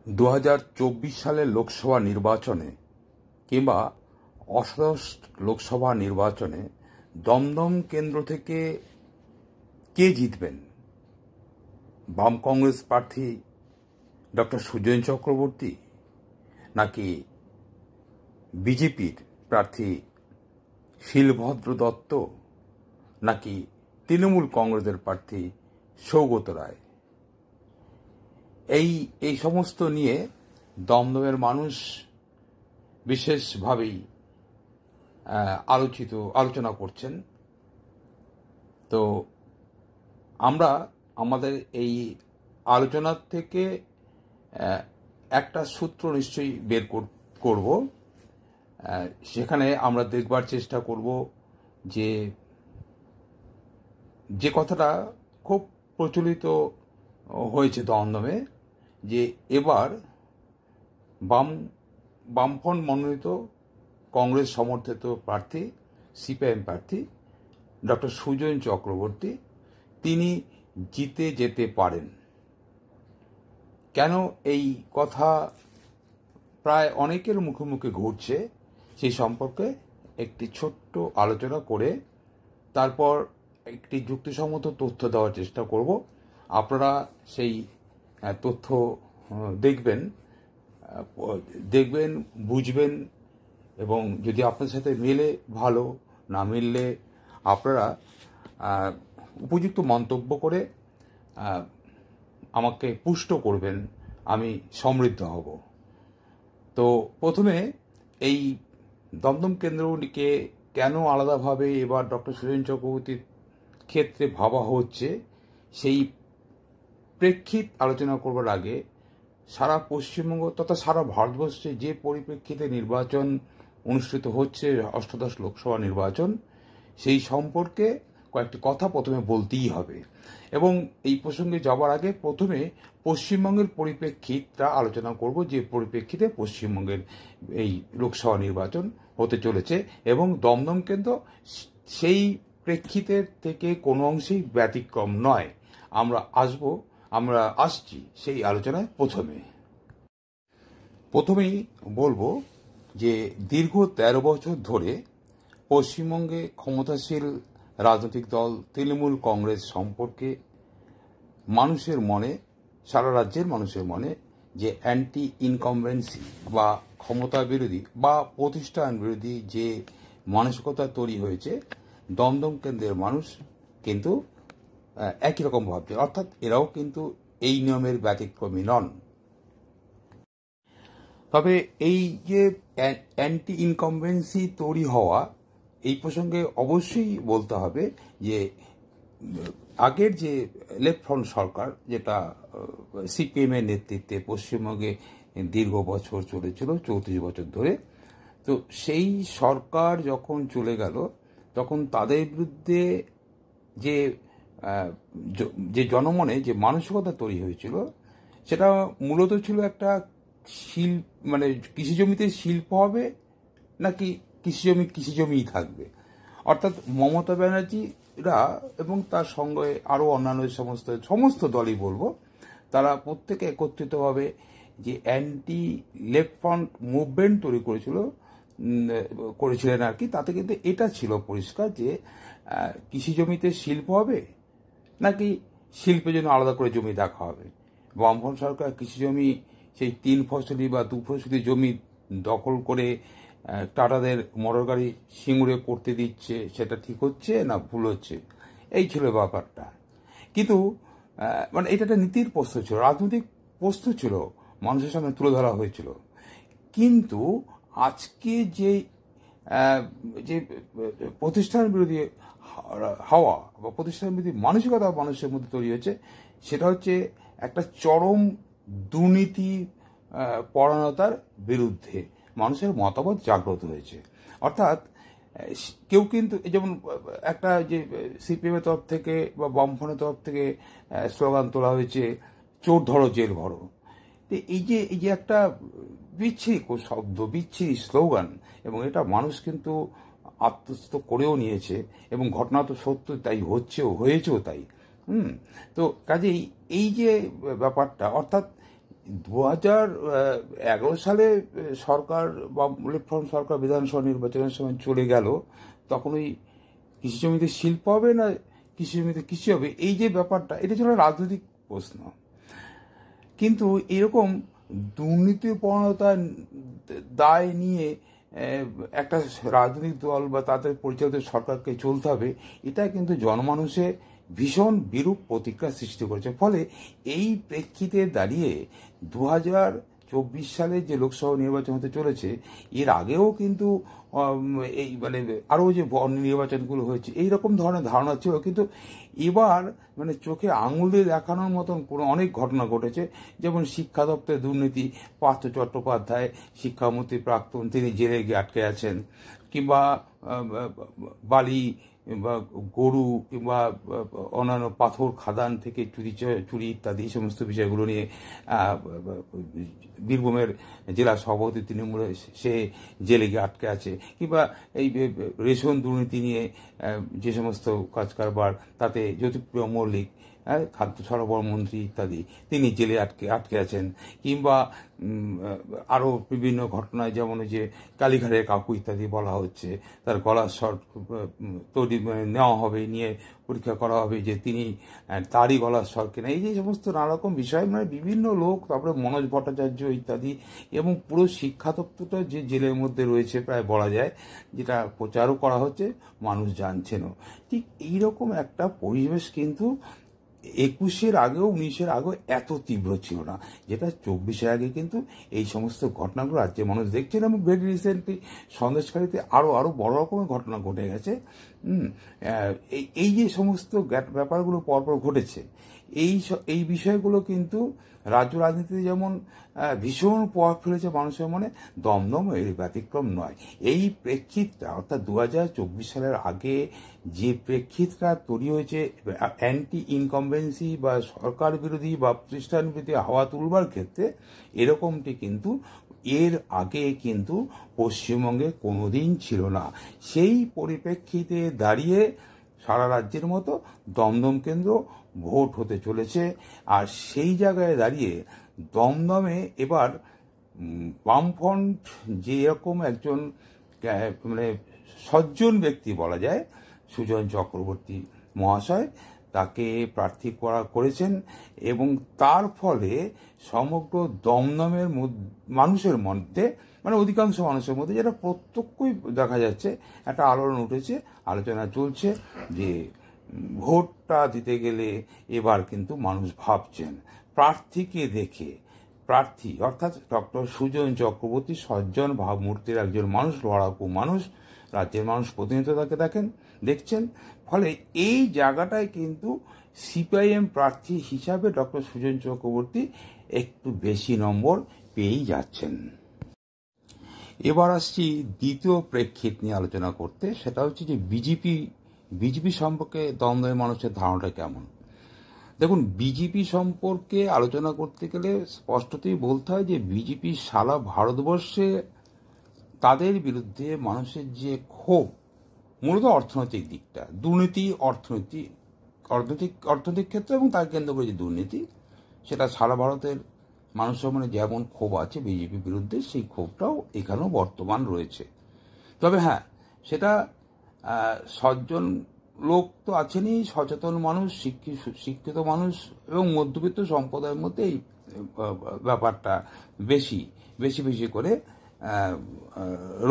2024 সালের লোকসভা নির্বাচনে কিংবা অষ্টাদশ লোকসভা নির্বাচনে দমদম কেন্দ্র থেকে কে জিতবেন? বাম কংগ্রেস প্রার্থী ডক্টর সুজয় চক্রবর্তী, নাকি বিজেপির প্রার্থী শিলভদ্র দত্ত, নাকি তৃণমূল কংগ্রেসের প্রার্থী সৌগত রায়? এই সমস্ত নিয়ে দমদমের মানুষ বিশেষভাবেই আলোচনা করছেন। তো আমরা আমাদের এই আলোচনার থেকে একটা সূত্র নিশ্চয়ই বের করব। সেখানে আমরা দেখবার চেষ্টা করব যে কথাটা খুব প্রচলিত হয়েছে দমদমে, যে এবার বামফ্রন্ট মনোনীত কংগ্রেস সমর্থিত প্রার্থী, সিপিআইএম প্রার্থী ডক্টর সুজয় চক্রবর্তী তিনি জিতে যেতে পারেন। কেন এই কথা প্রায় অনেকের মুখে মুখে ঘুরছে, সেই সম্পর্কে একটি ছোট্ট আলোচনা করে তারপর একটি যুক্তিসম্মত তথ্য দেওয়ার চেষ্টা করব। আপনারা সেই তথ্য দেখবেন, বুঝবেন, এবং যদি আপনার সাথে মেলে ভালো, না মিললে আপনারা উপযুক্ত মন্তব্য করে আমাকে পুষ্ট করবেন, আমি সমৃদ্ধ হব। তো প্রথমে এই দমদম কেন্দ্রকে কেন আলাদাভাবে এবার ডক্টর সুজয় চক্রবর্তীর ক্ষেত্রে ভাবা হচ্ছে, সেই প্রেক্ষিত আলোচনা করবার আগে সারা পশ্চিমবঙ্গ তথা সারা ভারতবর্ষে যে পরিপ্রেক্ষিতে নির্বাচন অনুষ্ঠিত হচ্ছে, অষ্টাদশ লোকসভা নির্বাচন, সেই সম্পর্কে কয়েকটি কথা প্রথমে বলতেই হবে। এবং এই প্রসঙ্গে যাওয়ার আগে প্রথমে পশ্চিমবঙ্গের পরিপ্রেক্ষিতটা আলোচনা করব, যে পরিপ্রেক্ষিতে পশ্চিমবঙ্গের এই লোকসভা নির্বাচন হতে চলেছে, এবং দমদম কেন্দ্র সেই প্রেক্ষিতের থেকে কোনো অংশেই ব্যতিক্রম নয়। আমরা আসছি সেই আলোচনায়। প্রথমেই বলবো যে দীর্ঘ 13 বছর ধরে পশ্চিমবঙ্গে ক্ষমতাশীল রাজনৈতিক দল তৃণমূল কংগ্রেস সম্পর্কে মানুষের মনে, সারা রাজ্যের মানুষের মনে যে অ্যান্টি ইনকামবেন্সি বা ক্ষমতা বিরোধী বা প্রতিষ্ঠান বিরোধী যে মানসিকতা তৈরি হয়েছে, দমদম কেন্দ্রের মানুষ কিন্তু একই রকম ভাবছে, অর্থাৎ এরাও কিন্তু এই নিয়মের ব্যতিক্রমী নন। তবে এই যে অ্যান্টি ইনকামবেন্সি তৈরি হওয়া, এই প্রসঙ্গে অবশ্যই বলতে হবে যে আগের যে লেফট ফ্রন্ট সরকার, যেটা সিপিএম এর নেতৃত্বে পশ্চিমবঙ্গে দীর্ঘ বছর চলেছিল, 34 বছর ধরে, তো সেই সরকার যখন চলে গেল, তখন তাদের বিরুদ্ধে যে জনমনে যে মানসিকতা তৈরি হয়েছিল, সেটা মূলত ছিল একটা কৃষি জমিতে শিল্প হবে নাকি কৃষিজমিই থাকবে। অর্থাৎ মমতা ব্যানার্জিরা এবং তার সঙ্গে আরও অন্যান্য সমস্ত দলই বলবো, তারা প্রত্যেকে একত্রিতভাবে যে অ্যান্টি লেফট ফ্রন্ট মুভমেন্ট তৈরি করেছিলেন আর কি, তাতে কিন্তু এটা ছিল পরিষ্কার যে কৃষি জমিতে শিল্প হবে নাকি শিল্পের জন্য আলাদা করে জমি দেখা হবে। বামফ্রন্ট সরকার কৃষি জমি, সেই 3 ফসলি বা 2 ফসলি জমি দখল করে টাটাদের মোটর গাড়ি সিঙ্গুরে করতে দিচ্ছে, সেটা ঠিক হচ্ছে না ভুল হচ্ছে, এই ছিল ব্যাপারটা। কিন্তু এটা একটা নীতির প্রশ্ন ছিল, রাজনৈতিক প্রশ্ন ছিল, মানুষের সামনে তুলে ধরা হয়েছিল। কিন্তু আজকে যে প্রতিষ্ঠান বিরোধী হাওয়া বা প্রতিষ্ঠান বিরোধী মানসিকতা মানুষের মধ্যে তৈরি হয়েছে, সেটা হচ্ছে একটা চরম দুর্নীতি পরায়ণতার বিরুদ্ধে মানুষের মতামত জাগ্রত হয়েছে। অর্থাৎ কেউ কিন্তু, যেমন একটা যে সিপিএম এর তরফ থেকে বা বামফ্রন্টের তরফ থেকে স্লোগান তোলা হয়েছে, চোর ধরো জেল ভরো। এই যে একটা বিচ্ছিরি শব্দ, বিচ্ছিরি স্লোগান, এবং এটা মানুষ কিন্তু আত্মস্থ করেও নিয়েছে, এবং ঘটনা তো সত্য, তাই হয়েছেও তাই। তো কাজেই এই যে ব্যাপারটা, অর্থাৎ 2011 সালে সরকার বা লেফট সরকার বিধানসভা নির্বাচনের সময় চলে গেল, তখন ওই কৃষি জমিতে শিল্প হবে না কৃষি জমিতে কৃষি হবে, এই যে ব্যাপারটা, এটা ছিল রাজনৈতিক প্রশ্ন। কিন্তু এরকম দুর্নীতিপরতার দায় নিয়ে একটা রাজনৈতিক দল বা তাদের পরিচালিত সরকারকে চলতে হবে, এটা কিন্তু জনমানুষে ভীষণ বিরূপ প্রতিক্রিয়া সৃষ্টি করেছে। ফলে এই প্রেক্ষিতে দাঁড়িয়ে 2024 সালে যে লোকসভা নির্বাচন হতে চলেছে, এর আগেও কিন্তু এই মানে আরও যে নির্বাচনগুলো হয়েছে এইরকম ধরনের ধারণা ছিল, কিন্তু এবার মানে চোখে আঙুল দিয়ে দেখানোর মতন কোনো অনেক ঘটনা ঘটেছে। যেমন শিক্ষা দপ্তরের দুর্নীতি, পার্থ চট্টোপাধ্যায় শিক্ষামন্ত্রী প্রাক্তন, তিনি জেলে গিয়ে আটকে আছেন, কিংবা বালি বা গরু কিংবা অন্যান্য পাথর খাদান থেকে চুরি ইত্যাদি এই সমস্ত বিষয়গুলো নিয়ে বীরভূমের জেলা সভাপতি তৃণমূলে সে জেলে গিয়ে আটকে আছে, কিংবা এই রেশন দুর্নীতি নিয়ে যে সমস্ত কাজ কারবার, তাতে জ্যোতিপ্রিয় মল্লিক খাদ্য সরবরাহ মন্ত্রী ইত্যাদি, তিনি জেলে আটকে আছেন, কিংবা আরও বিভিন্ন ঘটনায় যেমন যে কালীঘাটের কাকু ইত্যাদি বলা হচ্ছে, তার গলার স্বর তৈরি নেওয়া হবে, নিয়ে পরীক্ষা করা হবে যে তিনি তারই গলার স্বর কিনা, এই যে সমস্ত নানারকম বিষয়, মানে বিভিন্ন লোক, তারপরে মনোজ ভট্টাচার্য ইত্যাদি, এবং পুরো শিক্ষা দপ্তরটা যে জেলের মধ্যে রয়েছে প্রায় বলা যায়, যেটা প্রচারও করা হচ্ছে, মানুষ জানছেনও। ঠিক এইরকম একটা পরিবেশ কিন্তু 21-এর আগেও 19-এর আগেও এত তীব্র ছিল না, যেটা 24-এর আগে কিন্তু এই সমস্ত ঘটনাগুলো রাজ্যের মানুষ দেখছেন। এবং ভেরি রিসেন্টলি সন্দেশখালীতে আরও বড় রকমের ঘটনা ঘটে গেছে। এই যে সমস্ত ব্যাপারগুলো পরপর ঘটেছে, এই বিষয়গুলো কিন্তু রাজ্য রাজনীতিতে যেমন ভীষণ প্রভাব ফেলেছে মানুষের মনে, দমদম এর ব্যতিক্রম নয়। এই প্রেক্ষিতটা, অর্থাৎ 2024 সালের আগে যে প্রেক্ষিতটা তৈরি হয়েছে অ্যান্টি ইনকমবেন্সি বা সরকার বিরোধী বা প্রতিষ্ঠান বিরোধী হাওয়া তুলবার ক্ষেত্রে, এরকমটি কিন্তু এর আগে কিন্তু পশ্চিমবঙ্গে কোনোদিন ছিল না। সেই পরিপ্রেক্ষিতে দাঁড়িয়ে সারা রাজ্যের মতো দমদম কেন্দ্র ভোট হতে চলেছে। আর সেই জায়গায় দাঁড়িয়ে দমদমে এবার বামফ্রন্ট যে এরকম একজন মানে সজ্জন ব্যক্তি বলা যায়, সুজন চক্রবর্তী মহাশয়, তাকে প্রার্থী করেছেন, এবং তার ফলে সমগ্র দমদমের মানুষের মধ্যে, মানে অধিকাংশ মানুষের মধ্যে, যেটা প্রত্যক্ষই দেখা যাচ্ছে, একটা আলোড়ন উঠেছে, আলোচনা চলছে যে ভোটটা দিতে গেলে এবার কিন্তু মানুষ ভাবছেন প্রার্থীকে দেখে, প্রার্থী অর্থাৎ ডক্টর সুজন চক্রবর্তী সজ্জন ভাবমূর্তির একজন মানুষ, লড়াকু মানুষ, রাজ্যের মানুষ প্রতিনিয়ত তাকে দেখছেন। ফলে এই জায়গাটায় কিন্তু সিপিআইএম প্রার্থী হিসাবে ডক্টর সুজন চক্রবর্তী একটু বেশি নম্বর পেয়েই যাচ্ছেন। এবার আসছি দ্বিতীয় প্রেক্ষিত নিয়ে আলোচনা করতে, সেটা হচ্ছে যে বিজেপি সম্পর্কে দমদমের মানুষের ধারণাটা কেমন। দেখুন, বিজেপি সম্পর্কে আলোচনা করতে গেলে স্পষ্টতই বলতে হয় যে বিজেপি সারা ভারতবর্ষে তাদের বিরুদ্ধে মানুষের যে ক্ষোভ, মূলত অর্থনৈতিক দিকটা, দুর্নীতি, অর্থনৈতিক ক্ষেত্রে এবং তার কেন্দ্র করে যে দুর্নীতি, সেটা সারা ভারতের মানুষের মনে যেমন ক্ষোভ আছে বিজেপির বিরুদ্ধে, সেই ক্ষোভটাও এখানেও বর্তমান রয়েছে। তবে হ্যাঁ, সেটা সজ্জন লোক তো আছেনই, সচেতন মানুষ, শিক্ষিত মানুষ এবং মধ্যবিত্ত সম্প্রদায়ের মধ্যে এই ব্যাপারটা বেশি করে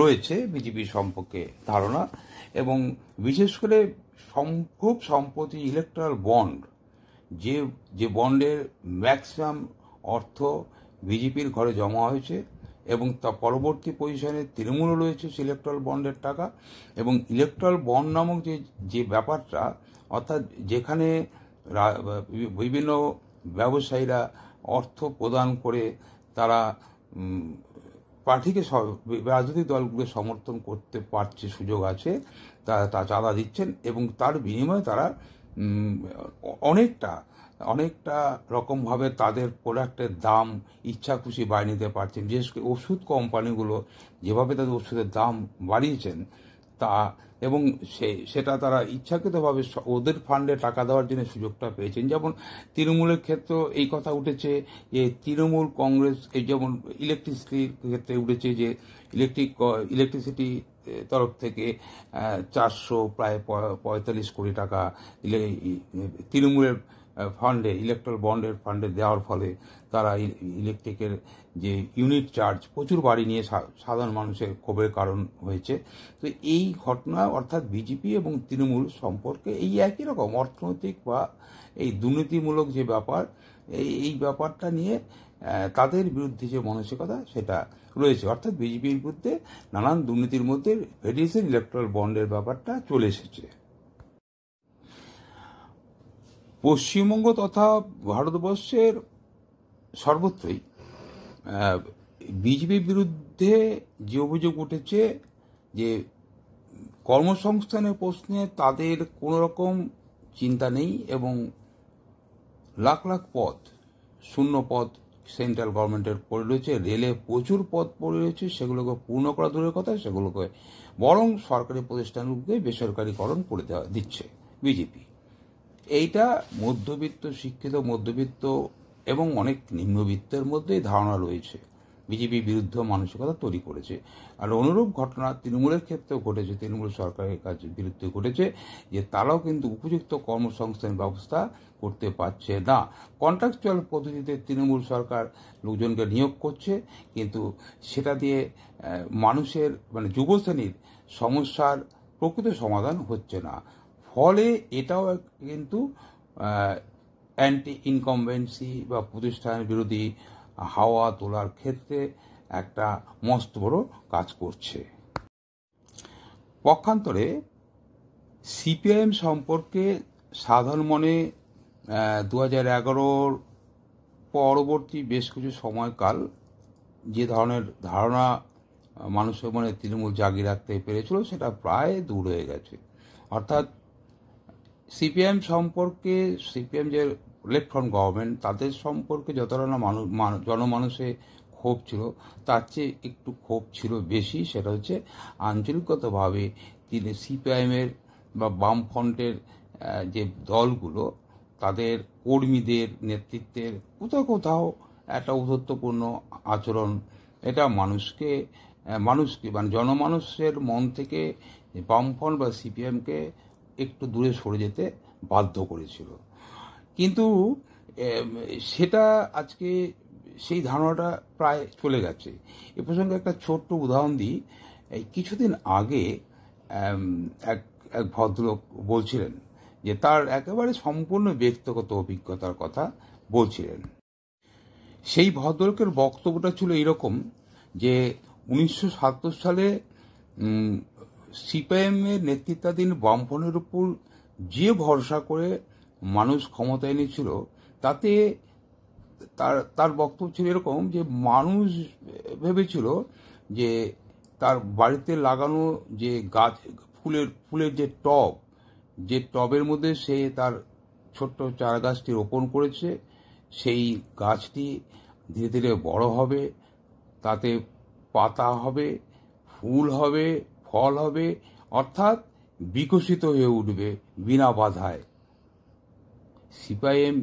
রয়েছে বিজেপি সম্পর্কে ধারণা। এবং বিশেষ করে খুব সম্প্রতি ইলেকট্রাল বন্ড, যে বন্ডের ম্যাক্সিমাম অর্থ বিজেপির ঘরে জমা হয়েছে, এবং তা পরবর্তী পজিশনে তৃণমূলও রয়েছে ইলেকট্রাল বন্ডের টাকা। এবং ইলেকট্রাল বন্ড নামক যে ব্যাপারটা, অর্থাৎ যেখানে বিভিন্ন ব্যবসায়ীরা অর্থ প্রদান করে তারা প্রার্থীকে, রাজনৈতিক দলগুলোকে সমর্থন করতে পারছে, সুযোগ আছে, তা চাঁদা দিচ্ছেন, এবং তার বিনিময়ে তারা অনেকটা রকমভাবে তাদের প্রোডাক্টের দাম ইচ্ছা খুশি বাড়িয়ে নিতে পারছেন। বিশেষ করে ওষুধ কোম্পানিগুলো যেভাবে তাদের ওষুধের দাম বাড়িয়েছেন, তা এবং সেটা তারা ইচ্ছাকৃতভাবে ওদের ফান্ডে টাকা দেওয়ার জন্য সুযোগটা পেয়েছেন। যেমন তৃণমূলের ক্ষেত্রেও এই কথা উঠেছে যে তৃণমূল কংগ্রেস, এই যেমন ইলেকট্রিসিটির ক্ষেত্রে উঠেছে যে ইলেকট্রিসিটি তরফ থেকে 445 কোটি টাকা তৃণমূলের ফান্ডে, ইলেকট্রাল বন্ডের ফান্ডে দেওয়ার ফলে তারা ইলেকট্রিকের যে ইউনিট চার্জ প্রচুর বাড়ি নিয়ে সাধারণ মানুষের ক্ষোভের কারণ হয়েছে। তো এই ঘটনা অর্থাৎ বিজেপি এবং তৃণমূল সম্পর্কে এই একই রকম অর্থনৈতিক বা এই দুর্নীতিমূলক যে ব্যাপার, এই ব্যাপারটা নিয়ে তাদের বিরুদ্ধে যে মানসিকতা সেটা রয়েছে। অর্থাৎ বিজেপির বিরুদ্ধে নানান দুর্নীতির মধ্যে ভেরিয়েশন ইলেকট্রাল বন্ডের ব্যাপারটা চলে এসেছে। পশ্চিমবঙ্গ তথা ভারতবর্ষের সর্বত্রই বিজেপির বিরুদ্ধে যে অভিযোগ উঠেছে যে কর্মসংস্থানের প্রশ্নে তাদের কোনো রকম চিন্তা নেই এবং লাখ লাখ পদ, শূন্য পদ সেন্ট্রাল গভর্নমেন্টের পড়ে রয়েছে, রেলে প্রচুর পদ পড়ে রয়েছে, সেগুলোকে পূর্ণ করা দূরের কথা, সেগুলোকে বরং সরকারি প্রতিষ্ঠানগুলোকে বেসরকারীকরণ করে দিচ্ছে বিজেপি। এইটা মধ্যবিত্ত, শিক্ষিত মধ্যবিত্ত এবং অনেক নিম্নবিত্তের মধ্যেই ধারণা রয়েছে, বিজেপি বিরুদ্ধ মানসিকতা তৈরি করেছে। আর অনুরূপ ঘটনা তৃণমূলের ক্ষেত্রেও ঘটেছে, তৃণমূল সরকারের কাছে বিরুদ্ধে ঘটেছে যে তারাও কিন্তু উপযুক্ত কর্মসংস্থান ব্যবস্থা করতে পারছে না। কন্ট্রাকচুয়াল পদ্ধতিতে তৃণমূল সরকার লোকজনকে নিয়োগ করছে, কিন্তু সেটা দিয়ে মানুষের মানে যুবশ্রেণীর সমস্যার প্রকৃত সমাধান হচ্ছে না। ফলে এটাও কিন্তু অ্যান্টি ইনকমবেন্সি বা প্রতিষ্ঠান বিরোধী হাওয়া তোলার ক্ষেত্রে একটা মস্ত বড় কাজ করছে। পক্ষান্তরে সিপিআইএম সম্পর্কে সাধারণ মনে 2011 পরবর্তী বেশ কিছু সময়কাল যে ধরনের ধারণা মানুষের মনে তৃণমূল জাগিয়ে রাখতে পেরেছিল সেটা প্রায় দূর হয়ে গেছে। অর্থাৎ সিপিআইএম সম্পর্কে, সিপিএম যে লেফট ফ্রন্ট গভর্নমেন্ট, তাদের সম্পর্কে যতটা না জনমানুষে ক্ষোভ ছিল তার চেয়ে একটু ক্ষোভ ছিল বেশি। সেটা হচ্ছে আঞ্চলিকগতভাবে তিনি সিপিআইএমের বা বামফ্রন্টের যে দলগুলো তাদের কর্মীদের নেতৃত্বের কোথাও কোথাও একটা ঔদ্ধত্যপূর্ণ আচরণ, এটা মানুষকে মানে জনমানুষের মন থেকে বামফ্রন্ট বা সিপিএমকে একটু দূরে সরে যেতে বাধ্য করেছিল। কিন্তু সেটা আজকে সেই ধারণাটা প্রায় চলে গেছে। এ প্রসঙ্গে একটা ছোট্ট উদাহরণ দিই। কিছুদিন আগে এক ভদ্রলোক বলছিলেন যে তার একেবারে সম্পূর্ণ ব্যক্তিগত অভিজ্ঞতার কথা বলছিলেন। সেই ভদ্রলোকের বক্তব্যটা ছিল এরকম যে 1977 সালে সিপিআইএমের নেতৃত্বাধীন বামফ্রন্টের উপর যে ভরসা করে মানুষ ক্ষমতায় এনেছিল, তাতে তার বক্তব্য ছিল এরকম যে মানুষ ভেবেছিল যে তার বাড়িতে লাগানো যে গাছ, ফুলের যে টবের মধ্যে সে তার ছোট্ট চারা গাছটি রোপণ করেছে, সেই গাছটি ধীরে ধীরে বড় হবে, তাতে পাতা হবে, ফুল হবে, ফল হবে, অর্থাৎ বিকশিত হয়ে উঠবে বিনা বাধায়। সিপিআইএম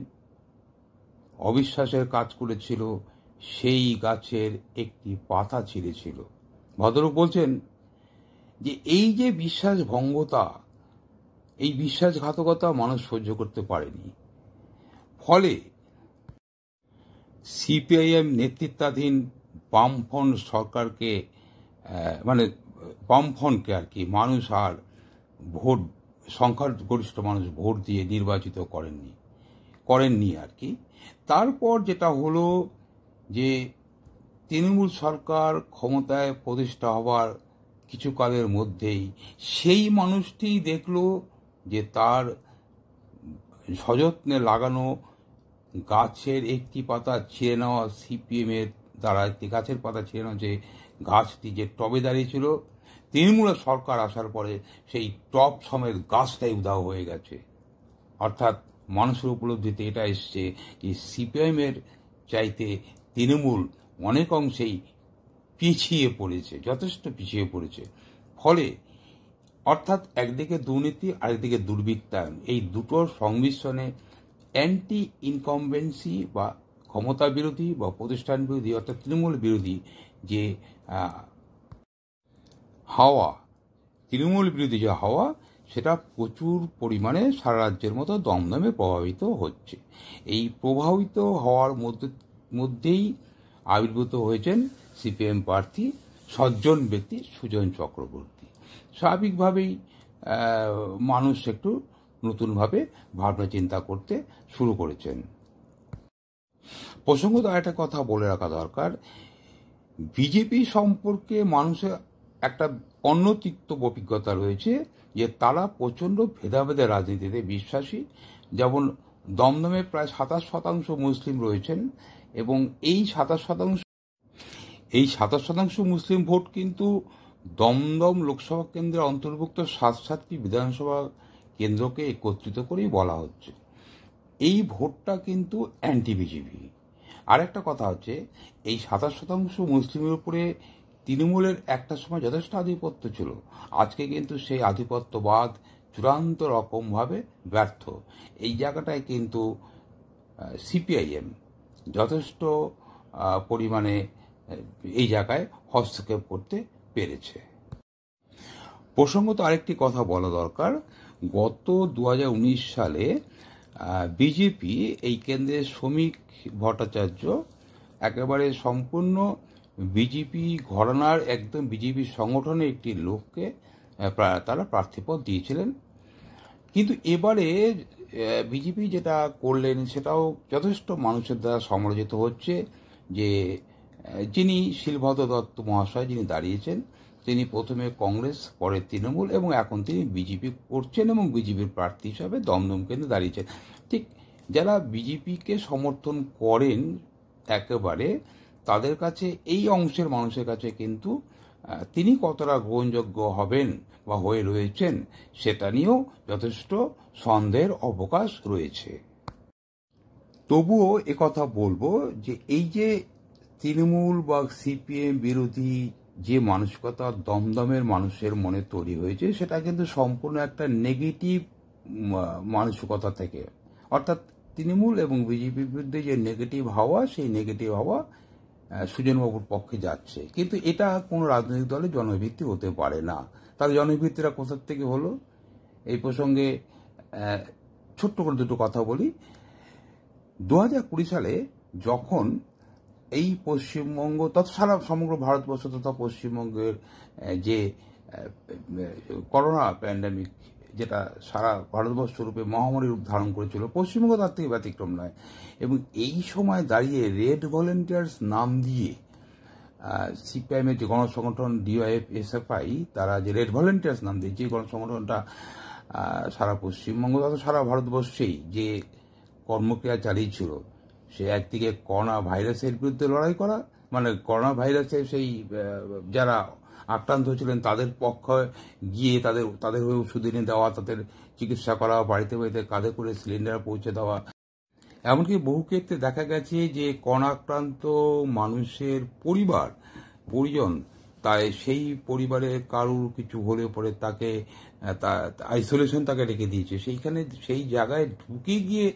অবিশ্বাসের কাজ করেছিল, সেই গাছের একটি পাতা ছিঁড়েছিল। ভদ্রলোক বলছেন যে এই যে বিশ্বাসভঙ্গতা, এই বিশ্বাসঘাতকতা মানুষ সহ্য করতে পারেনি। ফলে সিপিআইএম নেতৃত্বাধীন বামফ্রন্ট সরকারকে মানে বামফ্রন্টকে আর কি মানুষ আর ভোট, সংখ্যাগরিষ্ঠ মানুষ ভোট দিয়ে নির্বাচিত করেননি আর কি। তারপর যেটা হলো যে তৃণমূল সরকার ক্ষমতায় প্রতিষ্ঠা হবার কিছুকালের মধ্যেই সেই মানুষটি দেখল যে তার সযত্নে লাগানো গাছের একটি পাতা ছিঁড়ে নেওয়া, সিপিএমের দ্বারা একটি গাছের পাতা ছিঁড়ে নেওয়া যে গাছটি যে টবে দাঁড়িয়েছিল, তৃণমূলের সরকার আসার পরে সেই টব সমেত গাছটাই উধাও হয়ে গেছে। অর্থাৎ মানুষের উপলব্ধিতে এটা এসছে যে সিপিআইএমের চাইতে তৃণমূল অনেক অংশেই পিছিয়ে পড়েছে, যথেষ্ট পিছিয়ে পড়েছে। ফলে অর্থাৎ একদিকে দুর্নীতি, আরেকদিকে দুর্বৃত্তায়ন, এই দুটোর সংমিশ্রণে অ্যান্টি ইনকমবেন্সি বা ক্ষমতা বিরোধী বা প্রতিষ্ঠান বিরোধী অর্থাৎ তৃণমূল বিরোধী যে হাওয়া, তৃণমূল বিরোধী যে হাওয়া, সেটা প্রচুর পরিমাণে সারা রাজ্যের মতো দমদমে প্রভাবিত হচ্ছে। এই প্রভাবিত হওয়ার মধ্যেই আবির্ভূত হয়েছেন সিপিএম প্রার্থী সজ্জন ব্যক্তি সুজন চক্রবর্তী। স্বাভাবিকভাবেই মানুষ একটু নতুনভাবে ভাবনা চিন্তা করতে শুরু করেছেন। প্রসঙ্গত আরেকটা কথা বলে রাখা দরকার, বিজেপি সম্পর্কে মানুষের একটা অন্যতিক্ত অভিজ্ঞতা রয়েছে যে তারা প্রচণ্ড ভেদাভেদের রাজনীতিতে বিশ্বাসী। যেমন দমদমে প্রায় 27% মুসলিম রয়েছেন এবং এই 27% মুসলিম ভোট কিন্তু দমদম লোকসভা কেন্দ্রের অন্তর্ভুক্ত 7টি বিধানসভা কেন্দ্রকে একত্রিত করেই বলা হচ্ছে। এই ভোটটা কিন্তু অ্যান্টি বিজেপি। আরেকটা কথা হচ্ছে, এই 27% মুসলিমের উপরে তৃণমূলের একটা সময় যথেষ্ট আধিপত্য ছিল, আজকে কিন্তু সেই আধিপত্যবাদ চূড়ান্ত রকমভাবে ব্যর্থ। এই জায়গাটায় কিন্তু সিপিআইএম যথেষ্ট পরিমাণে এই জায়গায় হস্তক্ষেপ করতে পেরেছে। প্রসঙ্গত আরেকটি কথা বলা দরকার, গত 2019 সালে বিজেপি এই কেন্দ্রের শ্রমিক ভট্টাচার্য একেবারে সম্পূর্ণ বিজেপি ঘরানার একদম বিজেপি সংগঠনের একটি লোককে তারা প্রার্থীপদ দিয়েছিলেন। কিন্তু এবারে বিজেপি যেটা করলেন সেটাও যথেষ্ট মানুষের দ্বারা সমালোচিত হচ্ছে যে যিনি শিলভদ্র দত্ত মহাশয় যিনি দাঁড়িয়েছেন, তিনি প্রথমে কংগ্রেস, পরে তৃণমূল এবং এখন তিনি বিজেপি করছেন এবং বিজেপির প্রার্থী হিসাবে দমদম কেন্দ্রে দাঁড়িয়েছেন। ঠিক যারা বিজেপিকে সমর্থন করেন একেবারে, তাদের কাছে, এই অংশের মানুষের কাছে কিন্তু তিনি কতটা গ্রহণযোগ্য হবেন বা হয়ে রয়েছেন সেটা নিয়েও যথেষ্ট সন্দেহের অবকাশ রয়েছে। তবুও একথা বলবো যে এই যে তৃণমূল বা সিপিএম বিরোধী যে মানসিকতা দমদমের মানুষের মনে তৈরি হয়েছে, সেটা কিন্তু সম্পূর্ণ একটা নেগেটিভ মানসিকতা থেকে, অর্থাৎ তৃণমূল এবং বিজেপির বিরুদ্ধে যে নেগেটিভ হাওয়া, সেই নেগেটিভ হাওয়া সুজনবাবুর পক্ষে যাচ্ছে। কিন্তু এটা কোনো রাজনৈতিক দলের জনভিত্তি হতে পারে না। তার জনভিত্তিটা কোথার থেকে হলো? এই প্রসঙ্গে ছোট্ট করে দুটো কথা বলি। 2020 সালে যখন এই পশ্চিমবঙ্গ তথা সারা সমগ্র ভারতবর্ষ তথা পশ্চিমবঙ্গের যে করোনা প্যান্ডামিক, যেটা সারা ভারতবর্ষ রূপে মহামারী রূপ ধারণ করেছিল, পশ্চিমবঙ্গ তার থেকে ব্যতিক্রম নয়। এবং এই সময় দাঁড়িয়ে রেড ভলেন্টিয়ার্স নাম দিয়ে সিপিআইএমের যে গণসংগঠন ডিওয়াইএফআই, তারা যে রেড ভলেন্টিয়ার্স নাম দিয়ে যে গণসংগঠনটা সারা পশ্চিমবঙ্গ তথা সারা ভারতবর্ষেই যে কর্মক্রিয়া চালিয়েছিল, সে একদিকে করোনা ভাইরাসের বিরুদ্ধে লড়াই করা, মানে করোনা ভাইরাসের সেই যারা আক্রান্ত হয়েছিলেন তাদের পক্ষে গিয়ে তাদের হয়ে ওষুধ এনে দেওয়া, তাদের চিকিৎসা করা, বাড়িতে বাড়িতে কাঁধে করে সিলিন্ডার পৌঁছে দেওয়া। এমনকি বহু ক্ষেত্রে দেখা গেছে যে করোনাক্রান্ত মানুষের পরিজন, তাই সেই পরিবারের কারুর কিছু হলে পরে তাকে আইসোলেশন তাকে রেখে দিয়েছে। সেই জায়গায় ঢুকে গিয়ে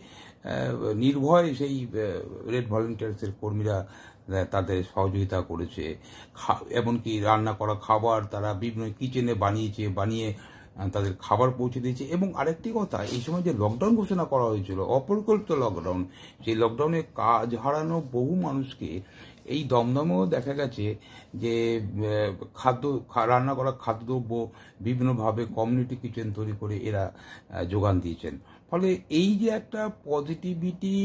নির্ভয় সেই রেড ভলেন্টিয়ার্সের কর্মীরা তাদের সহযোগিতা করেছে। এমনকি রান্না করা খাবার তারা বিভিন্ন কিচেনে বানিয়ে তাদের খাবার পৌঁছে দিয়েছে। এবং আরেকটি কথা, এই সময় যে লকডাউন ঘোষণা করা হয়েছিল, অপরিকল্পিত লকডাউন, সেই লকডাউনে কাজ হারানো বহু মানুষকে এই দমদমেও দেখা গেছে যে রান্না করা খাদ্যদ্রব্য বিভিন্নভাবে কমিউনিটি কিচেন তৈরি করে এরা যোগান দিয়েছেন। ফলে এই যে একটা পজিটিভিটি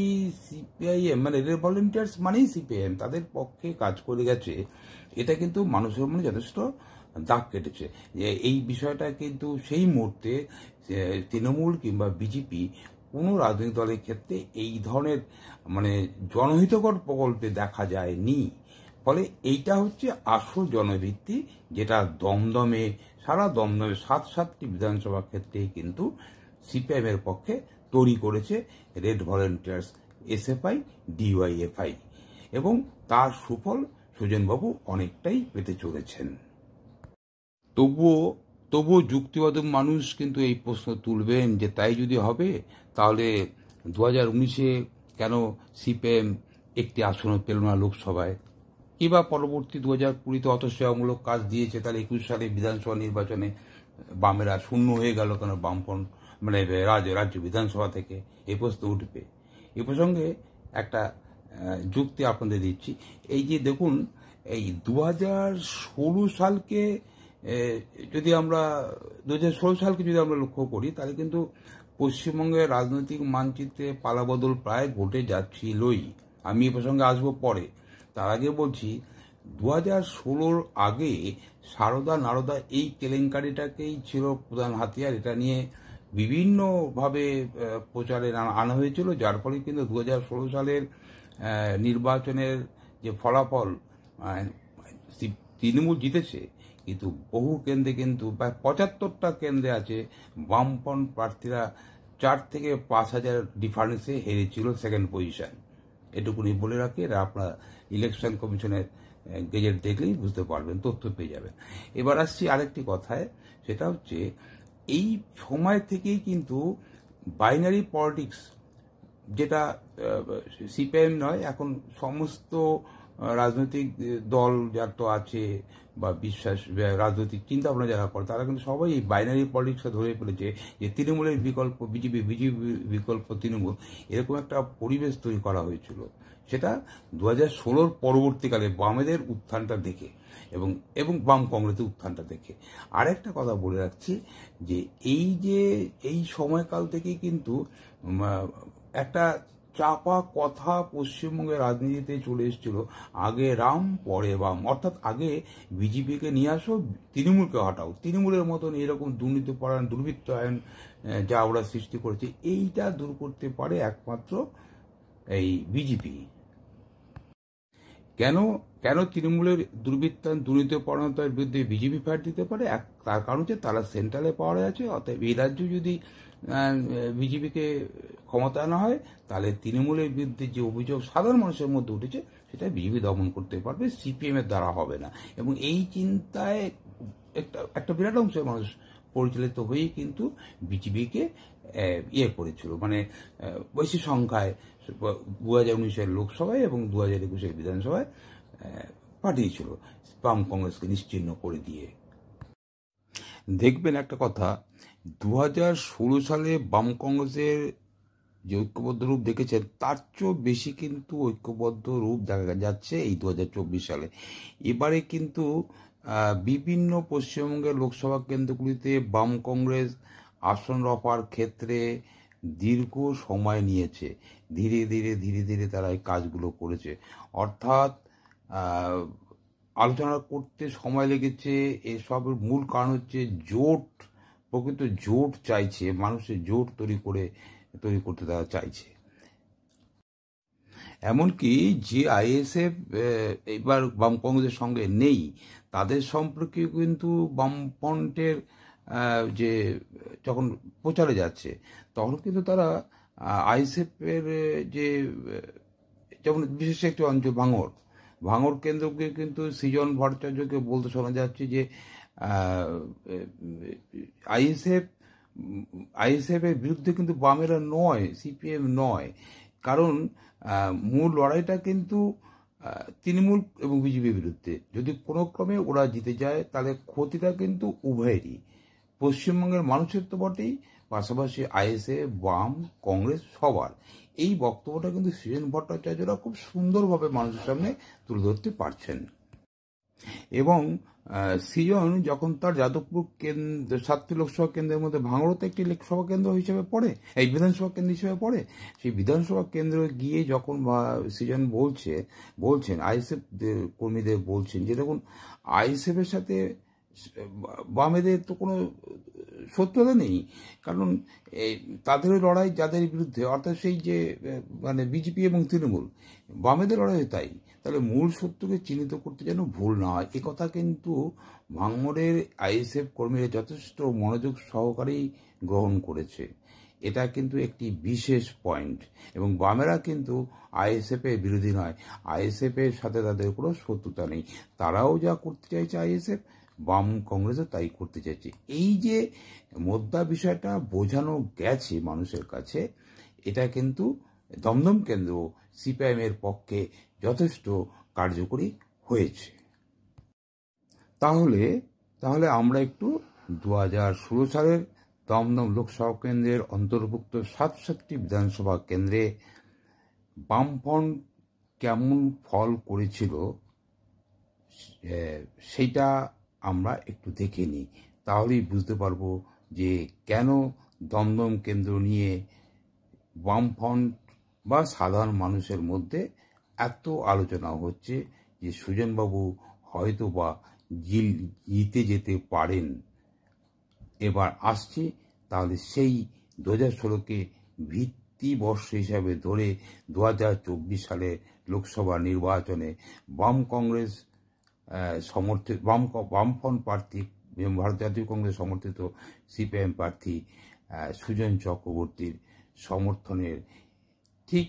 সিপিআইএম, মানে রেড ভলেন্টিয়ার্স মানেই সিপিআইএম, তাদের পক্ষে কাজ করে গেছে, এটা কিন্তু মানুষের মনে যথেষ্ট দাগ কেটেছে। এই বিষয়টা কিন্তু সেই মুহূর্তে তৃণমূল কিংবা বিজেপি কোনো রাজনৈতিক দলের ক্ষেত্রে এই ধরনের মানে জনহিতকর প্রকল্পে দেখা যায়নি। ফলে এইটা হচ্ছে আসল জনভিত্তি, যেটা সারা দমদমে 7টি বিধানসভা ক্ষেত্রেই কিন্তু সিপিআইএম এর পক্ষে তৈরি করেছে রেড ভলেন্টিয়ার্স, এসএফআই, ডিওয়াইএফআই, এবং তার সুফল সুজনবাবু অনেকটাই পেতে চলেছেন। তবুও যুক্তিবাদী মানুষ কিন্তু এই প্রশ্ন তুলবেন যে তাই যদি হবে তাহলে 2019-এ কেন সিপিএম একটি আসনও পেল না লোকসভায়, কিংবা পরবর্তী 2020-তে অত সেবামূলক কাজ দিয়েছে, তাহলে 21 সালে বিধানসভা নির্বাচনে বামেরা শূন্য হয়ে গেল কেন বামপন্থ মানে রাজ্য বিধানসভা থেকে? এই প্রশ্ন উঠবে। এ প্রসঙ্গে একটা যুক্তি আপনাদের দিচ্ছি। এই যে দেখুন, এই 2016 সালকে যদি আমরা 2016 সালকে যদি আমরা লক্ষ্য করি, তাহলে কিন্তু পশ্চিমবঙ্গের রাজনৈতিক মানচিত্রে পালাবদল প্রায় ঘটে যাচ্ছিলই। আমি এ প্রসঙ্গে আসবো পরে। তার আগে বলছি, 2016-র আগে সারদা নারদা এই কেলেঙ্কারিটাকেই ছিল প্রধান হাতিয়ার। এটা নিয়ে বিভিন্নভাবে প্রচারে আনা হয়েছিল, যার ফলে কিন্তু 2016 সালের নির্বাচনের যে ফলাফল, তৃণমূল জিতেছে, কিন্তু বহু কেন্দ্রে কিন্তু প্রায় 75টা কেন্দ্রে আছে বামপন্থ প্রার্থীরা 4 থেকে 5,000 ডিফারেন্সে হেরেছিল সেকেন্ড পজিশন। এটুকুনি বলে রাখি, এটা আপনার ইলেকশন কমিশনের গেজেট দেখলেই বুঝতে পারবেন, তথ্য পেয়ে যাবেন। এবার আসছি আরেকটি কথায়, সেটা হচ্ছে এই সময় থেকেই কিন্তু বাইনারি পলিটিক্স, যেটা সিপিআইএম নয়, এখন সমস্ত রাজনৈতিক দল যার তো আছে বা বিশ্বাস রাজনৈতিক চিন্তা ভাবনা যারা করে, তারা কিন্তু সবাই এই বাইনারি পলিটিক্সে ধরে ফেলেছে যে তৃণমূলের বিকল্প বিজেপি, বিকল্প তৃণমূল, এরকম একটা পরিবেশ তৈরি করা হয়েছিল। সেটা 2016-র পরবর্তীকালে বামেদের উত্থানটা দেখে এবং বাম কংগ্রেসের উত্থানটা দেখে। আরেকটা কথা বলে রাখছি যে এই সময়কাল থেকেই কিন্তু একটা চাপা কথা পশ্চিমবঙ্গের রাজনীতিতে চলে এসেছিল, আগে রাম পরে বাম, অর্থাৎ আগে বিজেপিকে নিয়ে আসো, তৃণমূলকে হটাও। তৃণমূলের মতন এরকম দুর্নীতিপরায়ণ দুর্বৃত্তায়ন যা ওরা সৃষ্টি করেছে, এইটা দূর করতে পারে একমাত্র এই বিজেপি। কেন তৃণমূলের দুর্বৃত্তায়ন দুর্নীতিপরায়ণতার বিরুদ্ধে বিজেপি ফাইট দিতে পারে? তার কারণ হচ্ছে তারা সেন্ট্রালে পাওয়ারে আছে। অতএব এই রাজ্য যদি বিজেপিকে ক্ষমতা আনা হয়, তাহলে তৃণমূলের বিরুদ্ধে যে অভিযোগ সাধারণ মানুষের মধ্যে উঠেছে, সেটা বিজেপি দমন করতে পারবে, সিপিএম এর দ্বারা হবে না। এবং এই চিন্তায় একটা বিরাট অংশের মানুষ পরিচালিত হয়েই কিন্তু বিজেপিকে করেছিল, মানে বেশি সংখ্যায় 2019-এর লোকসভায় এবং 2021-এর বিধানসভায় পাঠিয়েছিল বাম কংগ্রেসকে নিশ্চিহ্ন করে দিয়ে। দেখবেন একটা কথা, 2016 সালে বাম কংগ্রেসের যে ঐক্যবদ্ধ রূপ দেখেছেন, তার চেয়েও বেশি কিন্তু ঐক্যবদ্ধ রূপ দেখা যাচ্ছে এই 2024 সালে। এবারে কিন্তু বিভিন্ন পশ্চিমবঙ্গের লোকসভা কেন্দ্রগুলিতে বাম কংগ্রেস আসন রফার ক্ষেত্রে দীর্ঘ সময় নিয়েছে। ধীরে ধীরে তারা এই কাজগুলো করেছে, অর্থাৎ আলোচনা করতে সময় লেগেছে। এসবের মূল কারণ হচ্ছে জোট, প্রকৃত জোট চাইছে, মানুষের জোট তৈরি করতে তারা চাইছে। এমনকি যে আইএসএফ এবার বাম কংগ্রেসের সঙ্গে নেই, তাদের সম্পর্কে কিন্তু বামপন্থের যে যখন প্রচারে যাচ্ছে, তখন কিন্তু তারা আইএসএফের যে, যেমন বিশেষ একটি অঞ্চল ভাঙড় কেন্দ্রকে কিন্তু সৃজন ভট্টাচার্যকে বলতে শোনা যাচ্ছে যে আইএসএফের বিরুদ্ধে কিন্তু বামেরা নয়, সিপিএম নয়, কারণ মূল লড়াইটা কিন্তু তৃণমূল এবং বিজেপির বিরুদ্ধে। যদি কোনো ক্রমে ওরা জিতে যায়, তাহলে ক্ষতিটা কিন্তু উভয়েরই, পশ্চিমবঙ্গের মানুষের তো বটেই, পাশাপাশি আইএসএফ, বাম, কংগ্রেস সবার। এই বক্তব্যটা কিন্তু সৃজন ভট্টাচার্যরা খুব সুন্দরভাবে মানুষের সামনে তুলে ধরতে পারছেন। এবং সৃজন যখন তার যাদবপুর কেন্দ্র 7টি লোকসভা কেন্দ্রের মধ্যে ভাঙড়তে একটি লোকসভা কেন্দ্র হিসেবে পড়ে, এই বিধানসভা কেন্দ্র হিসেবে পড়ে, সেই বিধানসভা কেন্দ্রে গিয়ে যখন সৃজন বলছেন আইএসএফ কর্মীদের বলছেন যে দেখুন, আইএসএফের সাথে বামেদের তো কোনো শত্রুতা নেই, কারণ তাদের লড়াই যাদের বিরুদ্ধে, অর্থাৎ সেই যে মানে বিজেপি এবং তৃণমূল, বামেদের লড়াই তাই, তাহলে মূল শত্রুকে চিহ্নিত করতে যেন ভুল না হয়। একথা কিন্তু ভাঙড়ের আইএসএফ কর্মীরা যথেষ্ট মনোযোগ সহকারেই গ্রহণ করেছে। এটা কিন্তু একটি বিশেষ পয়েন্ট। এবং বামেরা কিন্তু আইএসএফের বিরোধী নয়, আইএসএফের সাথে তাদের কোনো শত্রুতা নেই। তারাও যা করতে চাইছে আইএসএফ, বাম কংগ্রেসও তাই করতে চাইছে। এই যে মোদ্দা বিষয়টা বোঝানো গেছে মানুষের কাছে, এটা কিন্তু দমদম কেন্দ্র সিপিআইএম এর পক্ষে যথেষ্ট কার্যকরী হয়েছে। তাহলে আমরা একটু 2016 সালের দমদম লোকসভা কেন্দ্রের অন্তর্ভুক্ত 67টি বিধানসভা কেন্দ্রে বামফ্রন্ট কেমন ফল করেছিল সেইটা আমরা একটু দেখে নিই। তাহলেই বুঝতে পারবো যে কেন দমদম কেন্দ্র নিয়ে বামফ্রন্ট বা সাধারণ মানুষের মধ্যে এত আলোচনা হচ্ছে যে সুজনবাবু হয়তো বা জিতে যেতে পারেন। এবার আসছে, তাহলে সেই 2016কে ভিত্তিবর্ষ হিসাবে ধরে 2024 সালে লোকসভা নির্বাচনে বাম কংগ্রেস সমর্থিত বামফ্রন্ট প্রার্থী, ভারত জাতীয় কংগ্রেস সমর্থিত সিপিআইএম প্রার্থী সুজন চক্রবর্তীর সমর্থনের ঠিক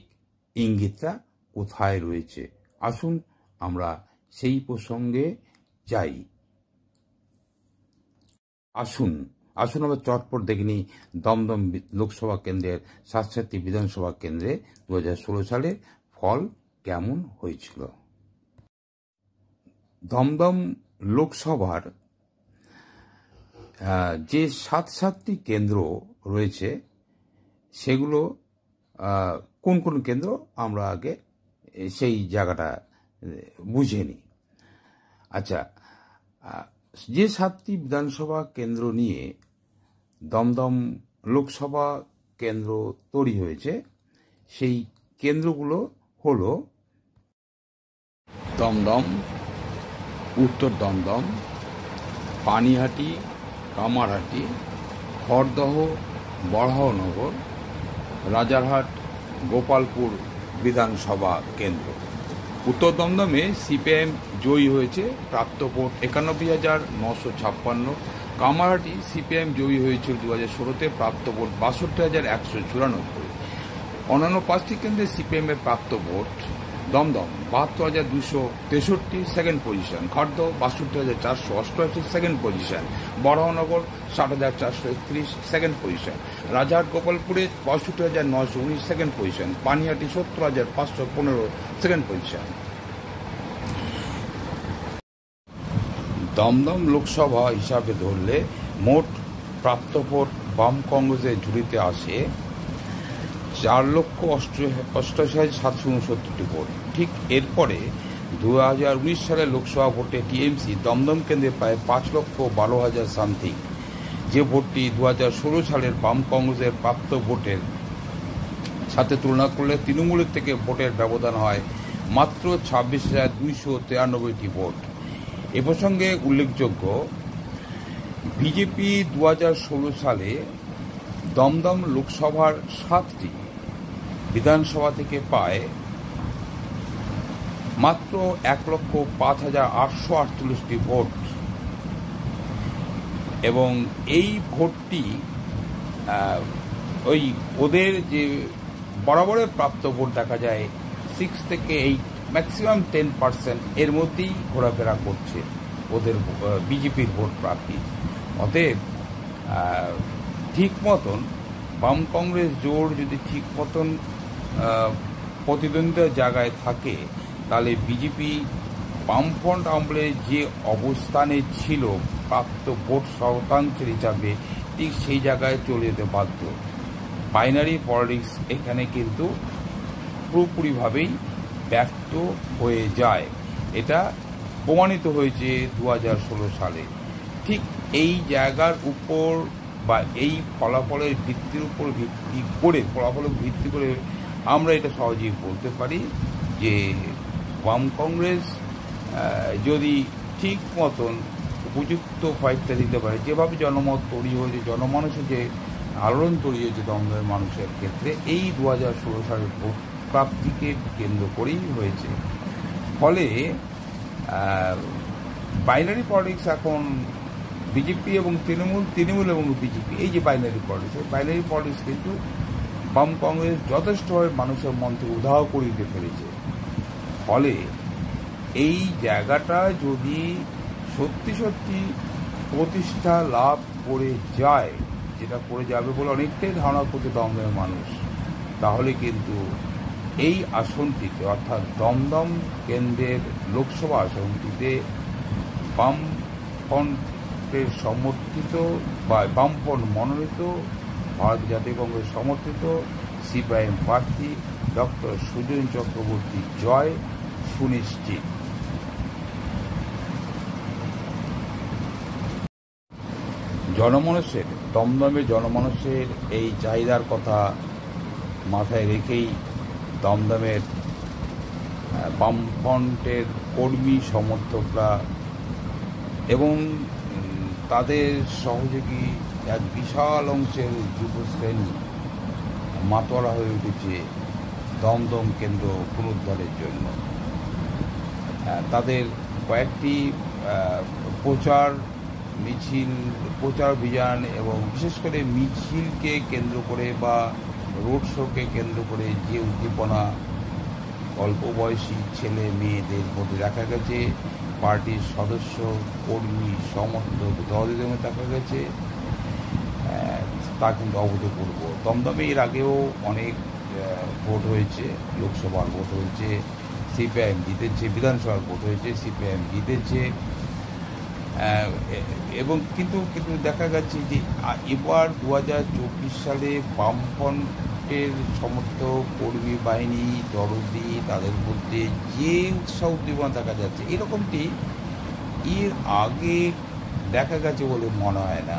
ইঙ্গিতটা কোথায় রয়েছে। আসুন আমরা সেই প্রসঙ্গে যাই। আসুন আমরা চটপট দেখে নিই দমদম লোকসভা কেন্দ্রের 67টি বিধানসভা কেন্দ্রে 2016 সালে ফল কেমন হয়েছিল। দমদম লোকসভার যে 67টি কেন্দ্র রয়েছে সেগুলো কোন কোন কেন্দ্র আমরা আগে সেই জায়গাটা বুঝে নিই। আচ্ছা, যে 7টি বিধানসভা কেন্দ্র নিয়ে দমদম লোকসভা কেন্দ্র তৈরি হয়েছে সেই কেন্দ্রগুলো হলো দমদম, উত্তর দমদম, পানিহাটি, কামারহাটি, খড়দহ, বরাহনগর, রাজারহাট, গোপালপুর বিধানসভা কেন্দ্র। উত্তর দমদমে সিপিআইএম জয়ী হয়েছে, প্রাপ্ত ভোট 91,956। কামারহাটি সিপিআইএম জয়ী হয়েছিল 2016-তে, প্রাপ্ত ভোট 62,194। অন্যান্য 5টি কেন্দ্রে সিপিআইএম এর প্রাপ্ত ভোট: Dumdum 72,263 second position, Khardah 62,488 second position, Baranagar 60,431 second position, Rajarhat গোপালপুরে 62,919 second position, Panihati 70,515 second position. Dumdum Lok Sabha হিসাবে ধরলে মোট প্রাপ্ত ভোট বাম কংগ্রেসের ঝুলিতে আসে 4,88,769 ভোট। ঠিক এরপরে 2019 সালের লোকসভা ভোটে টিএমসি দমদম কেন্দ্রে প্রায় 5,12,000 সামথিং, যে ভোটটি 2016 সালের বাম কংগ্রেসের প্রাপ্ত ভোটের সাথে তুলনা করলে তৃণমূলের থেকে ভোটের ব্যবধান হয় মাত্র 26,293টি ভোট। এ প্রসঙ্গে উল্লেখযোগ্য, বিজেপি 2016 সালে দমদম লোকসভার 7টি বিধানসভা থেকে পায় মাত্র 1,05,848টি ভোট, এবং এই ভোটটি ওই ওদের যে বরাবরের প্রাপ্ত ভোট দেখা যায় 6 থেকে 8, ম্যাক্সিমাম 10% এর মধ্যেই ঘোরাফেরা করছে ওদের বিজেপির ভোট প্রাপ্তি। অতএব ঠিক মতন বাম কংগ্রেস জোট যদি ঠিক মতন প্রতিদ্বন্দ্বিতার জায়গায় থাকে, তাহলে বিজেপি বামফ্রন্ট আমলে যে অবস্থানে ছিল প্রাপ্ত ভোট শতাংশের হিসাবে, ঠিক সেই জায়গায় চলে যেতে বাধ্য। বাইনারি পলিটিক্স এখানে কিন্তু পুরোপুরিভাবেই ব্যর্থ হয়ে যায়। এটা প্রমাণিত হয়েছে 2016 সালে। ঠিক এই জায়গার উপর বা এই ফলাফলের ভিত্তির উপর ভিত্তি করে আমরা এটা সহজেই বলতে পারি যে বাম কংগ্রেস যদি ঠিক মতন উপযুক্ত ফাইটটা দিতে পারে, যেভাবে জনমত তৈরি হয়েছে, জনমানুষের যে আলোড়ন তৈরি হয়েছে দমদমের মানুষের ক্ষেত্রে, এই 2016 সালের ভোট প্রাপ্তিকে কেন্দ্র করেই হয়েছে। ফলে বাইনারি পলিটিক্স এখন বিজেপি এবং তৃণমূল এবং বিজেপি, এই যে বাইনারি পলিটিক্স কিন্তু বাম কংগ্রেস যথেষ্টভাবে মানুষের মন থেকে উধাও করে দিতে পেরেছে। ফলে এই জায়গাটা যদি সত্যি সত্যি প্রতিষ্ঠা লাভ করে যায়, যেটা করে যাবে বলে অনেকটাই ধারণা করছে দমদমের মানুষ, তাহলে কিন্তু এই আসনটিতে অর্থাৎ দমদম কেন্দ্রের লোকসভা আসনটিতে বামফ্রন্টের সমর্থিত বা বামফ্রন্ট মনোনীত ভারতীয় জাতীয় কংগ্রেস সমর্থিত সিপিআইএম প্রার্থী ডক্টর সুজন চক্রবর্তীর জয় সুনিশ্চিত। জনমানুষের দমদমে জনমানুষের এই চাহিদার কথা মাথায় রেখেই দমদমের বামফ্রন্টের কর্মী সমর্থকরা এবং তাদের সহযোগী এক বিশাল অংশের যুবশ্রেণী মাতোয়ারা হয়ে উঠেছে দমদম কেন্দ্র পুনরুদ্ধারের জন্য। তাদের কয়েকটি প্রচার মিছিল, প্রচার অভিযান এবং বিশেষ করে মিছিলকে কেন্দ্র করে বা রোড শোকে কেন্দ্র করে যে উদ্দীপনা অল্প বয়সী ছেলে মেয়েদের মধ্যে দেখা গেছে, পার্টির সদস্য কর্মী সমর্থক দলদের মধ্যে দেখা গেছে, তা কিন্তু অভূতপূর্ব। দমদমে এর আগেও অনেক ভোট হয়েছে, লোকসভার ভোট হয়েছে, সিপিআইএম জিতেছে, বিধানসভার ভোট হয়েছে, সিপিআইএম জিতেছে, এবং কিন্তু দেখা যাচ্ছে যে এবার 2024 সালে বামফ্রন্টের সমর্থক কর্মী বাহিনী দরদি তাদের মধ্যে যে উৎসাহ উদ্দীপনা দেখা যাচ্ছে, এরকমটি এর আগে দেখা গেছে বলে মনে হয় না।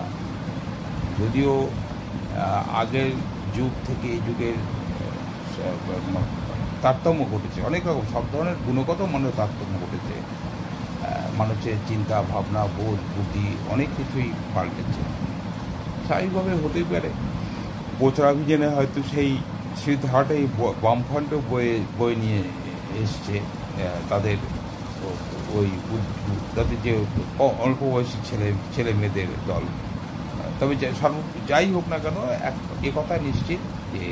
যদিও আগের যুগ থেকে এই যুগের তারতম্য ঘটেছে, অনেক রকম সব ধরনের গুণগত মানের তারতম্য ঘটেছে, মানুষের চিন্তা ভাবনা বোধ বুদ্ধি অনেক কিছুই পাল্টেছে। স্বাভাবিকভাবে হতেই পারে প্রচারাভিযানে হয়তো সেই ধারাটাই বামফ্রন্টও বয়ে নিয়ে এসছে তাদের ওই তাদের যে অল্প বয়সী ছেলে মেয়েদের দল। তবে যাই হোক না কেন, এ কথা নিশ্চিত যে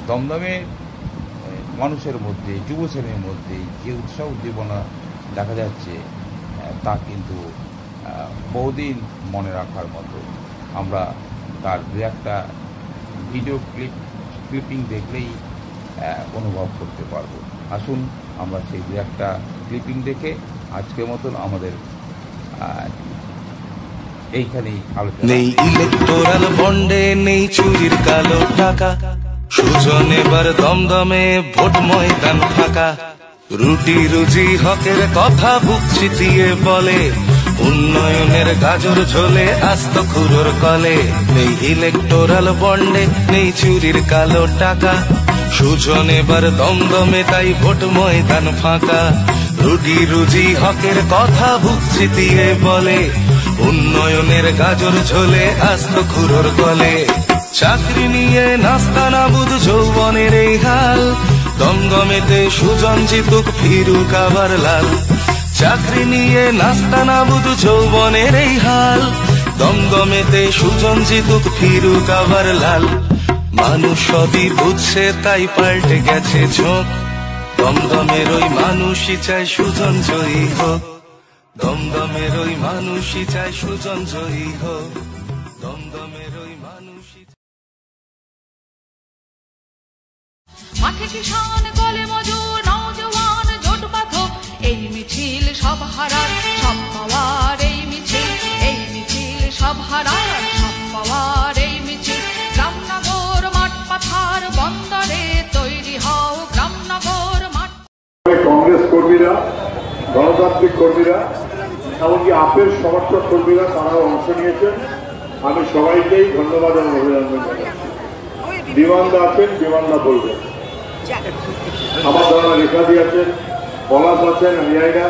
দমদমের মানুষের মধ্যে, যুব শ্রেণীর মধ্যে যে উৎসাহ উদ্দীপনা দেখা যাচ্ছে তা কিন্তু বহুদিন মনে রাখার মতো। আমরা তার দু একটা ভিডিও ক্লিপিং দেখলেই অনুভব করতে পারবো। আসুন আমরা সেই দু একটা ক্লিপিং দেখে আজকের মতন আমাদের এইখানেই আলোচনা। নেই ইলেকটোরাল বন্ডে, নেই চুরির কালো টাকা, সুজন এবার দমদমে ভোট ময়দান ফাঁকা। রুটি রুজি হকের কথা বুক চিতিয়ে বলে, উন্নয়নের গাজর ঝোলে আস্ত খুরোর কলে। নেই ইলেকটোরাল বন্ডে, নেই চুরির কালো টাকা, সুজন এবার দমদমে তাই ভোট ময়দান ফাঁকা। রুটি রুজি হকের কথা বুক চিতিয়ে বলে, উন্নয়নের গাজর ঝোলে আস্ত খুরোর কলে। চাকরি নিয়ে নাস্তা নাবুদ যৌবনের এই হাল, দমদমেতে সুজন জিতুক ফিরুক আবার লাল। চাকরি নিয়ে নাস্তা নাবুদ যৌবনের এই হাল, দমদমেতে সুজন জিতুক ফিরুক আবার লাল। মানুষ সবই বুঝছে তাই পাল্টে গেছে ঝোঁক, দমদমের ওই মানুষই চায় সুজন জয়ী হোক। দমদমের ওই মানুষই চায় সুজন জয়ী হোক, দমদমের ওই মানুষই। মাঠে কিষান কলে মজুর নওজওয়ান জোট বাঁধো, এই মিছিল সব হারার সব পাওয়ার, এই মিছিল সব হারার সব পাওয়ার, এই মিছিল গ্রামনগর মাঠ পাথার বন্দরে তৈরি হও, গ্রামনগর মাঠ। কংগ্রেস কর্মীরা, গণতান্ত্রিক কর্মীরা, এমনকি আপের সমর্থক কর্মীরা তারাও অংশ নিয়েছেন। আমি সবাইকেই ধন্যবাদ এবং অভিনন্দন জানাচ্ছি। বিমানদা আছেন, বিমানদা বলবেন। আমার ধারণা রেখাদি আছেন, পলাশ আছেন, রিয়াইনা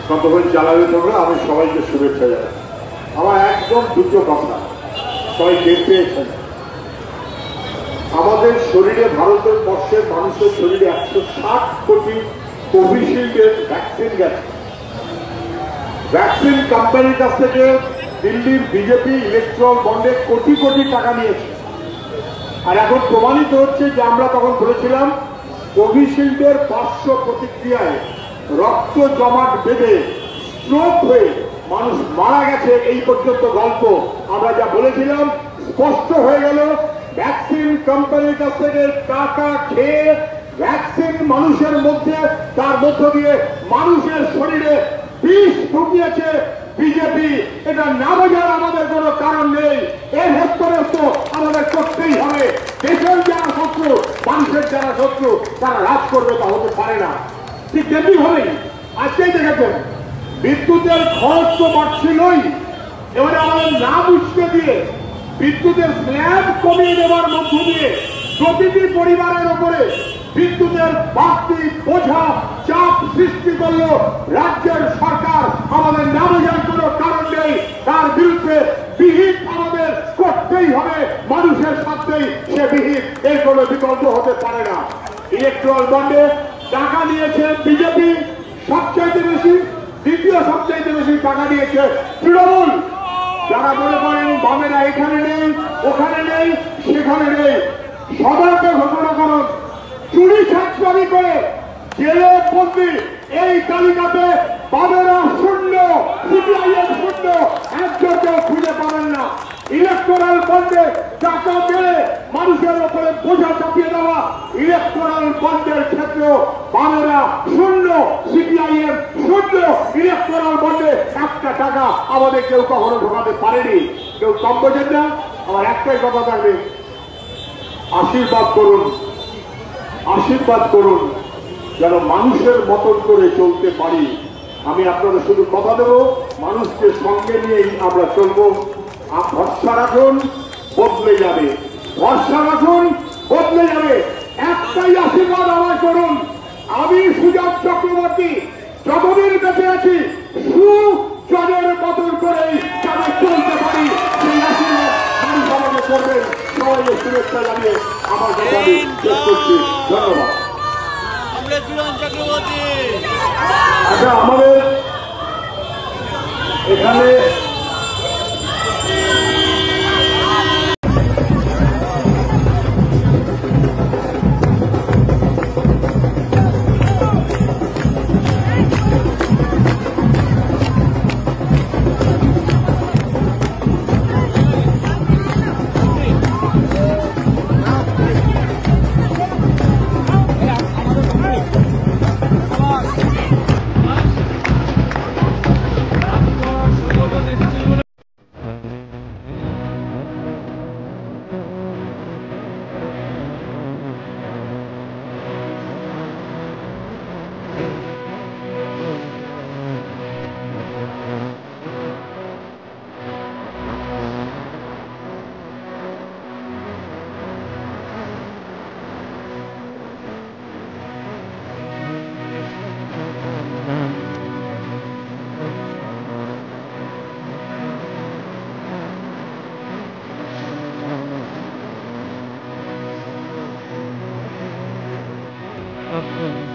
কতক্ষণ চালাবে তোমরা, আমি সবাইকে শুভেচ্ছা জানাই। আমার একদম দুটো কথা, সবাই টের পেয়েছেন। আমাদের শরীরে, ভারতের বর্ষের মানুষের শরীরে 160 কোটি কোভিশিল্ডের ভ্যাকসিন গেছে। ভ্যাকসিন কোম্পানির কাছ থেকে দিল্লির বিজেপি ইলেকট্রাল বন্ডে কোটি কোটি টাকা নিয়েছে। আর এখন প্রমাণিত হচ্ছে যে আমরা তখন বলেছিলাম কোভিশিল্ডের 500 প্রতিক্রিয়ায় রক্ত জমাট বেঁধে স্ট্রোক হয়ে মানুষ মারা গেছে এই পর্যন্ত গল্প আমরা যা বলেছিলাম স্পষ্ট হয়ে গেল। ভ্যাকসিন কোম্পানির কাছ থেকে টাকা খেয়ে ভ্যাকসিন মানুষের মধ্যে তার মধ্য দিয়ে মানুষের শরীরে বিষ ঢুকিয়েছে বিজেপি। এটা না বোঝার আমাদের কোনো কারণ নেই। এর হেস্তনেস্ত আমাদের করতেই হবে। দেশের যারা শত্রু, মানুষের যারা শত্রু, তারা রাজ করবে, তা হতে পারে না। ঠিক তেমনি হবেই আজকেই দেখেছেন বিদ্যুতের খরচ তো বাড়ছিলই, এবারে আমাদের না বুঝতে দিয়ে বিদ্যুতের স্ল্যাব কমিয়ে দেওয়ার মধ্য দিয়ে প্রতিটি পরিবারের উপরে বিদ্যুতের বাড়তি বোঝা চাপ সৃষ্টি করলো রাজ্যের সরকার। আমাদের না বোঝার কোনো কারণ নেই, তার বিরুদ্ধে বিহিত আমাদের করতেই হবে। মানুষের স্বার্থেই সে বিহিত, এর কোনো বিকল্প হতে পারে না। ইলেকট্রাল বন্ডে টাকা নিয়েছে বিজেপি সবচাইতে বেশি, দ্বিতীয় সবচাইতে বেশি টাকা নিয়েছে তৃণমূল। যারা মনে করেন বামেরা এখানে নেই, ওখানে নেই, সেখানে নেই, সবাইকে ঘোষণা করুন চুরি ছাড়ি করে জেলে বন্দি এই তালিকাতে বামেরা শূন্য, সিপিআইএম শূন্য, একজনকে খুঁজে পাবেন না। ইলেকট্রাল বন্ডে টাকা মেরে মানুষের উপরে বোঝা চাপিয়ে দেওয়া, ইলেকট্রাল বন্ডের ক্ষেত্রেও বামেরা শূন্য, সিপিআইএম শূন্য। ইলেকট্রাল বন্ডে একটা টাকা আমাদের কেউ কখনো ঢোকাতে পারেনি। কেউ কম বোঝেন না। আমার একটাই কথা থাকবে, আশীর্বাদ করুন, আশীর্বাদ করুন যেন মানুষের মতন করে চলতে পারি। আমি আপনাদের শুধু কথা দেব, মানুষকে সঙ্গে নিয়েই আমরা চলবো। ভরসা রাখুন, বদলে যাবে। ভরসা রাখুন, বদলে যাবে। একটাই আশীর্বাদ আমায় করুন, আমি সুজাত চক্রবর্তী যতদিন বেঁচে আছি সুজনের মতন করেই যাতে চলতে পারি, সেই আশীর্বাদ মানুষ আমাকে করবেন। সবাইকে শুভেচ্ছা জানিয়ে আমার কথা আমি শেষ করছি। ধন্যবাদ। আচ্ছা, আমাদের এখানে Okay.